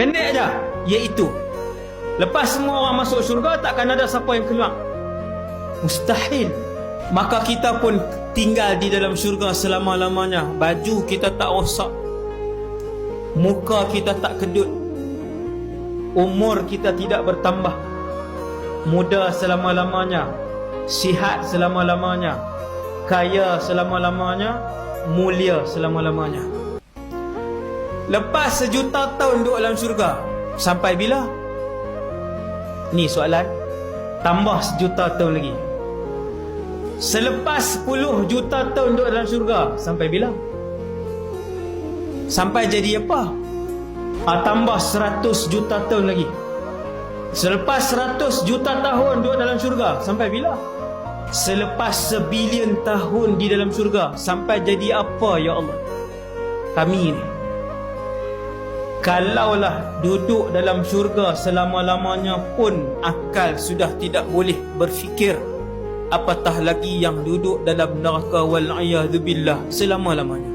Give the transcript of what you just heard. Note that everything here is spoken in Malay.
Pendek aja, iaitu lepas semua orang masuk syurga, takkan ada siapa yang keluar. Mustahil. Maka kita pun tinggal di dalam syurga selama-lamanya. Baju kita tak rosak, muka kita tak kedut, umur kita tidak bertambah, muda selama-lamanya, sihat selama-lamanya, kaya selama-lamanya, mulia selama-lamanya. Lepas 1 juta tahun duduk dalam syurga, sampai bila? Ni soalan. Tambah 1 juta tahun lagi. Selepas 10 juta tahun duduk dalam syurga, sampai bila? Sampai jadi apa? Tambah 100 juta tahun lagi. Selepas 100 juta tahun duduk dalam syurga, sampai bila? Selepas 1 bilion tahun di dalam syurga, sampai jadi apa ya Allah? Kami ni, kalaulah duduk dalam syurga selama-lamanya pun akal sudah tidak boleh berfikir, apatah lagi yang duduk dalam neraka wal a'yadzu billah selama-lamanya.